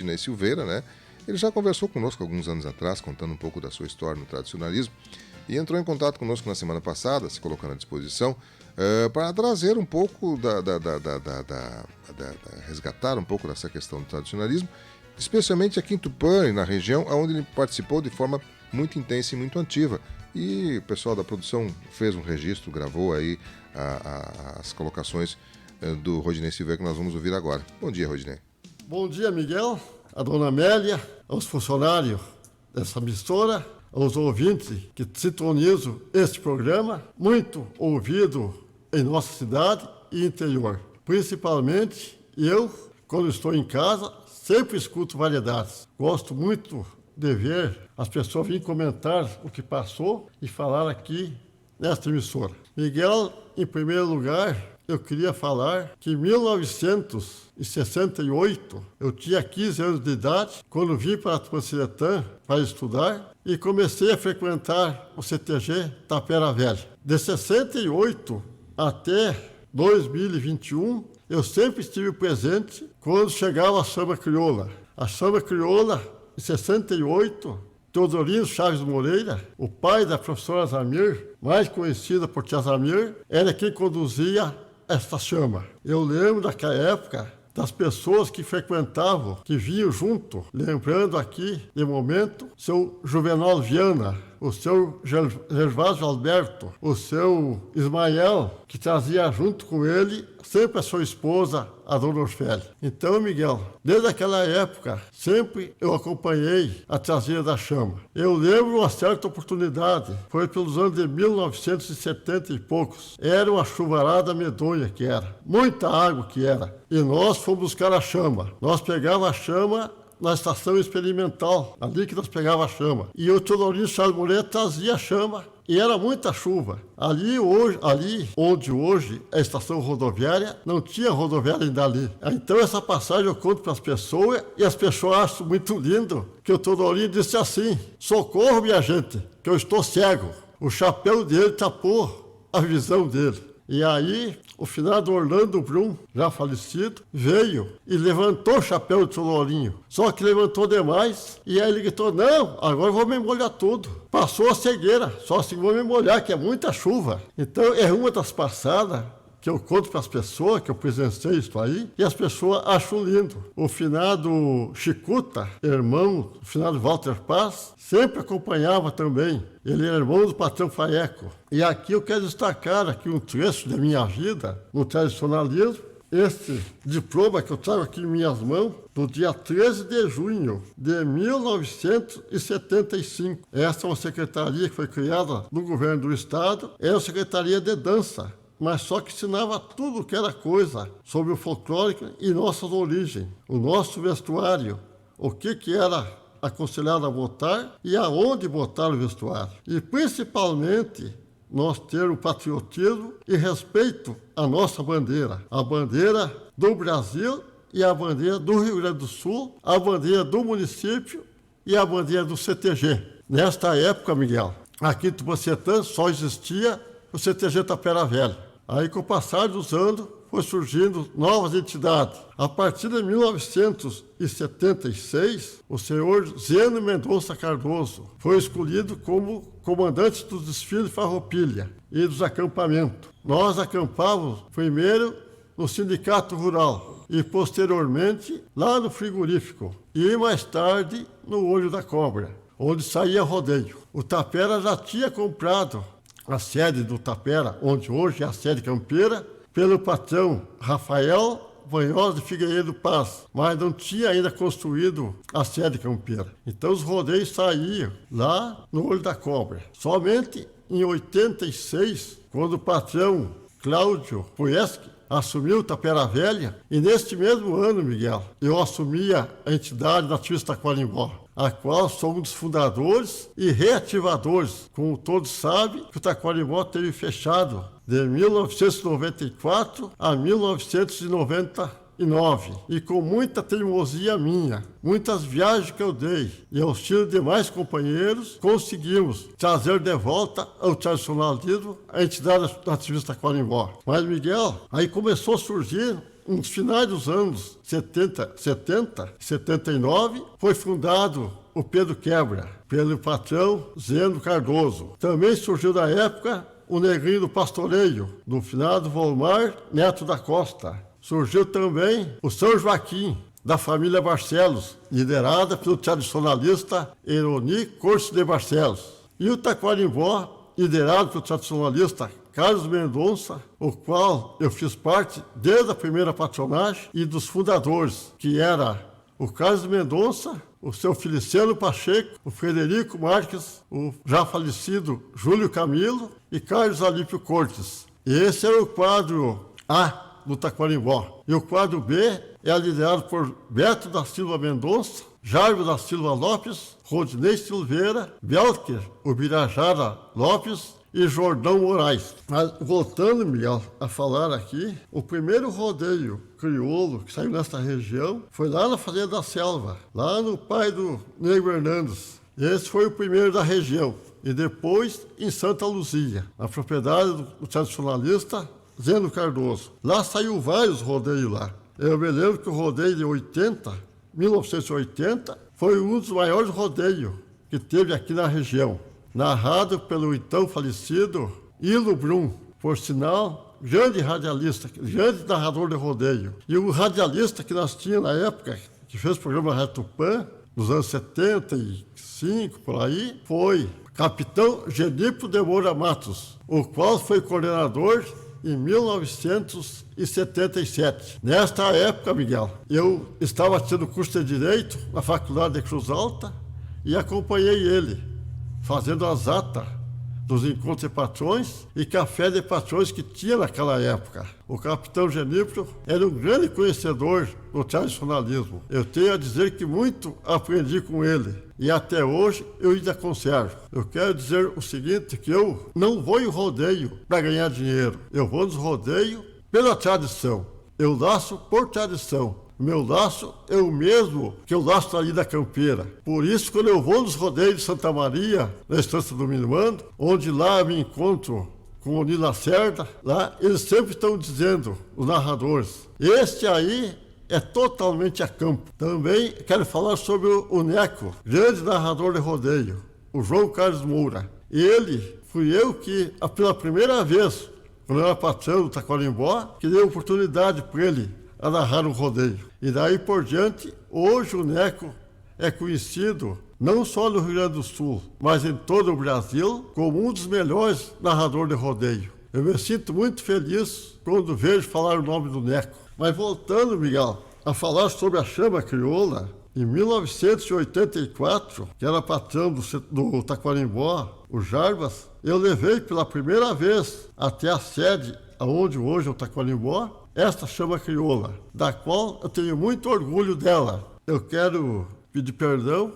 Rodinei Silveira, né? Ele já conversou conosco alguns anos atrás, contando um pouco da sua história no tradicionalismo, e entrou em contato conosco na semana passada, se colocando à disposição, para trazer um pouco resgatar um pouco dessa questão do tradicionalismo, especialmente aqui em Tupã e na região, onde ele participou de forma muito intensa e muito ativa. E o pessoal da produção fez um registro, gravou aí as colocações do Rodinei Silveira, que nós vamos ouvir agora. Bom dia, Rodinei. Bom dia, Miguel, a dona Amélia, aos funcionários dessa emissora, aos ouvintes que sintonizam este programa, muito ouvido em nossa cidade e interior. Principalmente eu, quando estou em casa, sempre escuto variedades. Gosto muito de ver as pessoas virem comentar o que passou e falar aqui nesta emissora. Miguel, em primeiro lugar, eu queria falar que em 1968, eu tinha 15 anos de idade, quando vim para Tupanciretã para estudar e comecei a frequentar o CTG Tapera Velha. De 68 até 2021, eu sempre estive presente quando chegava a samba crioula. A samba crioula, em 68, Teodorino Chaves Moreira, o pai da professora Zamir, mais conhecida por Tia Zamir, era quem conduzia esta chama. Eu lembro daquela época das pessoas que frequentavam, que vinham junto, lembrando aqui, de momento, seu Juvenal Viana, o seu Gervásio Alberto, o seu Ismael, que trazia junto com ele sempre a sua esposa, a dona Orfélia. Então, Miguel, desde aquela época, sempre eu acompanhei a trazia da chama. Eu lembro uma certa oportunidade, foi pelos anos de 1970 e poucos. Era uma chuvarada medonha que era, muita água que era. E nós fomos buscar a chama. Nós pegávamos a chama na estação experimental, ali que nós pegávamos a chama. E o Teodorino Chaves Moreira trazia a chama. E era muita chuva. Ali onde hoje é a estação rodoviária, não tinha rodoviária ainda ali. Então essa passagem eu conto para as pessoas e as pessoas acham muito lindo que o Teodorino disse assim: socorro, minha gente, que eu estou cego. O chapéu dele tapou a visão dele. E aí, o finado Orlando Brum, já falecido, veio e levantou o chapéu do Teodorinho. Só que levantou demais e aí ele gritou: não, agora eu vou me molhar tudo. Passou a cegueira, só assim vou me molhar, que é muita chuva. Então é uma das passadas que eu conto para as pessoas, que eu presenciei isso aí, e as pessoas acham lindo. O finado Chicuta, irmão do finado Walter Paz, sempre acompanhava também. Ele era irmão do patrão Faeco. E aqui eu quero destacar aqui um trecho da minha vida no tradicionalismo. Este diploma que eu trago aqui em minhas mãos, do dia 13 de junho de 1975. Essa é uma secretaria que foi criada no governo do estado, é a Secretaria de Dança, mas só que ensinava tudo que era coisa sobre o folclórico e nossas origens, o nosso vestuário, o que era aconselhado a botar e aonde botar o vestuário. E principalmente nós ter o patriotismo e respeito à nossa bandeira, a bandeira do Brasil e a bandeira do Rio Grande do Sul, a bandeira do município e a bandeira do CTG. Nesta época, Miguel, aqui em Tupanciretã só existia o CTG Tapera Velha. Aí, com o passar dos anos, foi surgindo novas entidades. A partir de 1976, o senhor Zeno Mendonça Cardoso foi escolhido como comandante dos desfiles de farroupilha e dos acampamentos. Nós acampávamos primeiro no Sindicato Rural e, posteriormente, lá no frigorífico. E mais tarde, no Olho da Cobra, onde saía rodeio. O Tapera já tinha comprado a sede do Tapera, onde hoje é a sede campeira, pelo patrão Rafael Vanhosa de Figueiredo Paz, mas não tinha ainda construído a sede campeira. Então os rodeios saíam lá no Olho da Cobra. Somente em 86, quando o patrão Cláudio Pueschi assumiu o Tapera Velha, e neste mesmo ano, Miguel, eu assumia a entidade Nativista Taquarimbó, a qual sou um dos fundadores e reativadores. Como todos sabem, que o Taquarimbó teve fechado de 1994 a 1999. E com muita teimosia minha, muitas viagens que eu dei e auxílio de mais companheiros, conseguimos trazer de volta ao tradicionalismo a entidade nativista Taquarimbó. Mas, Miguel, aí começou a surgir nos finais dos anos 70, 79, foi fundado o Pedro Quebra, pelo patrão Zeno Cardoso. Também surgiu na época o Negrinho do Pastoreio, do finado Volmar Neto da Costa. Surgiu também o São Joaquim, da família Barcelos, liderada pelo tradicionalista Eroni Corso de Barcelos. E o Taquarimbó, liderado pelo tradicionalista Carlos Mendonça, o qual eu fiz parte desde a primeira patronagem e dos fundadores, que era o Carlos Mendonça, o seu Feliciano Pacheco, o Frederico Marques, o já falecido Júlio Camilo e Carlos Alípio Cortes. E esse era o quadro A do Taquarimbó. E o quadro B é liderado por Beto da Silva Mendonça, Jairo da Silva Lopes, Rodinei Silveira, Belker Ubirajara Lopes e Jordão Moraes. Mas voltando, Miguel, a falar aqui, o primeiro rodeio crioulo que saiu nesta região foi lá na Fazenda da Selva, lá no pai do Nego Hernandes. Esse foi o primeiro da região. E depois em Santa Luzia, na propriedade do tradicionalista Zeno Cardoso. Lá saiu vários rodeios lá. Eu me lembro que o rodeio de 1980, foi um dos maiores rodeios que teve aqui na região. Narrado pelo então falecido Ilo Brum, por sinal, grande radialista, grande narrador de rodeio. E o radialista que nós tínhamos na época, que fez o programa Rádio Tupã, nos anos 75, por aí, foi Capitão Genipo de Moura Matos, o qual foi coordenador em 1977. Nesta época, Miguel, eu estava tendo curso de Direito na Faculdade de Cruz Alta e acompanhei ele, fazendo as atas dos encontros de patrões e café de patrões que tinha naquela época. O capitão Genípio era um grande conhecedor do tradicionalismo. Eu tenho a dizer que muito aprendi com ele e até hoje eu ainda conservo. Eu quero dizer o seguinte, que eu não vou em rodeio para ganhar dinheiro. Eu vou nos rodeios pela tradição. Eu laço por tradição. O meu laço é o mesmo que o laço ali da Campeira. Por isso, quando eu vou nos rodeios de Santa Maria, na Estância do Minimando, onde lá eu me encontro com o Nilo Lacerda, lá eles sempre estão dizendo, os narradores, este aí é totalmente a campo. Também quero falar sobre o Neco, grande narrador de rodeio, o João Carlos Moura. Ele, fui eu que, pela primeira vez, quando eu era patrão do Taquarimbó, que dei oportunidade para ele a narrar o rodeio. E daí por diante, hoje o Neco é conhecido não só no Rio Grande do Sul, mas em todo o Brasil, como um dos melhores narradores de rodeio. Eu me sinto muito feliz quando vejo falar o nome do Neco. Mas voltando, Miguel, a falar sobre a chama crioula, em 1984, que era patrão do Taquarimbó, o Jarbas, eu levei pela primeira vez até a sede, onde hoje é o Taquarimbó, esta chama crioula, da qual eu tenho muito orgulho dela. Eu quero pedir perdão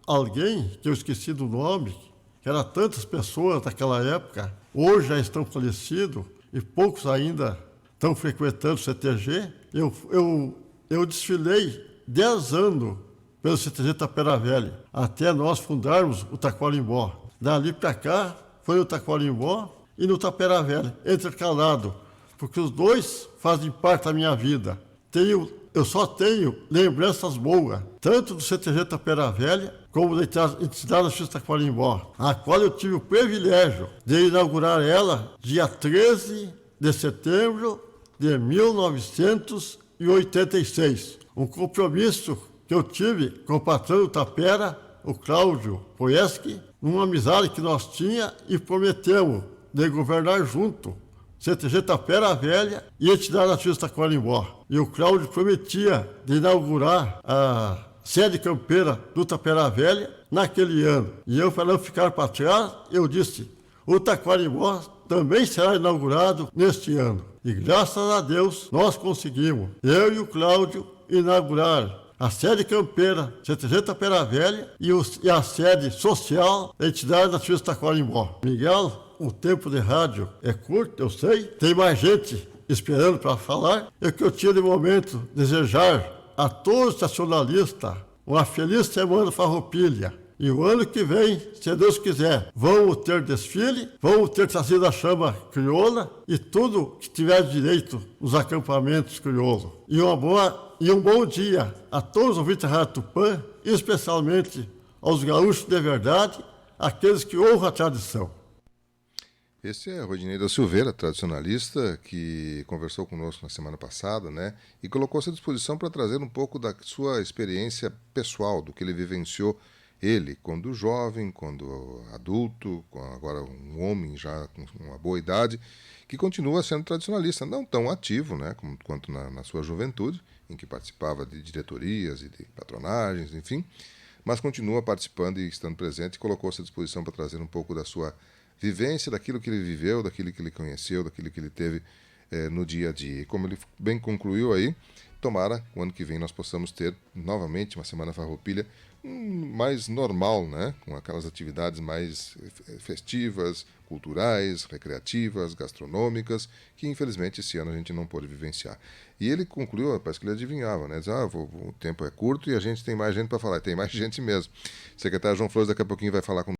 a alguém que eu esqueci do nome, que eram tantas pessoas daquela época, hoje já estão falecidos e poucos ainda estão frequentando o CTG. Eu desfilei 10 anos pelo CTG Tapera Velha, até nós fundarmos o Taquarimbó. Dali para cá foi o Taquarimbó e no Tapera Velha, intercalado, porque os dois fazem parte da minha vida. Eu só tenho lembranças boas, tanto do CTG Tapera Velha, como da entidade X Taquarimbó, a qual eu tive o privilégio de inaugurar ela dia 13 de setembro de 1986. Um compromisso que eu tive com o patrão do Tapera, o Cláudio Poieski, uma amizade que nós tínhamos e prometemos de governar junto CTG Tapera Velha e entidade ativa Taquarimbó. E o Cláudio prometia de inaugurar a sede campeira do Tapera Velha naquele ano. E eu, para não ficar para trás, eu disse, o Taquarimbó também será inaugurado neste ano. E graças a Deus nós conseguimos, eu e o Cláudio, inaugurar a sede campeira CTG Tapera Velha e a sede social da entidade ativa Taquarimbó. Miguel, o tempo de rádio é curto, eu sei, tem mais gente esperando para falar. É que eu tinha de momento desejar a todos os nacionalistas uma feliz semana farroupilha. E o ano que vem, se Deus quiser, vamos ter desfile, vamos ter trazido a chama crioula e tudo que tiver direito nos acampamentos crioulos. E um bom dia a todos os ouvintes da Rádio Tupã, especialmente aos gaúchos de verdade, aqueles que honram a tradição. Esse é Rodinei da Silveira, tradicionalista, que conversou conosco na semana passada, né? E colocou-se à disposição para trazer um pouco da sua experiência pessoal, do que ele vivenciou, ele, quando jovem, quando adulto, agora um homem já com uma boa idade, que continua sendo tradicionalista, não tão ativo, né, quanto na sua juventude, em que participava de diretorias e de patronagens, enfim, mas continua participando e estando presente e colocou-se à disposição para trazer um pouco da sua vivência, daquilo que ele viveu, daquilo que ele conheceu, daquilo que ele teve no dia a dia. E como ele bem concluiu aí, tomara o ano que vem nós possamos ter novamente uma Semana Farroupilha mais normal, né? Com aquelas atividades mais festivas, culturais, recreativas, gastronômicas, que infelizmente esse ano a gente não pôde vivenciar. E ele concluiu, parece que ele adivinhava, né? Diz, o tempo é curto e a gente tem mais gente para falar. Tem mais gente mesmo. O secretário João Flores daqui a pouquinho vai falar com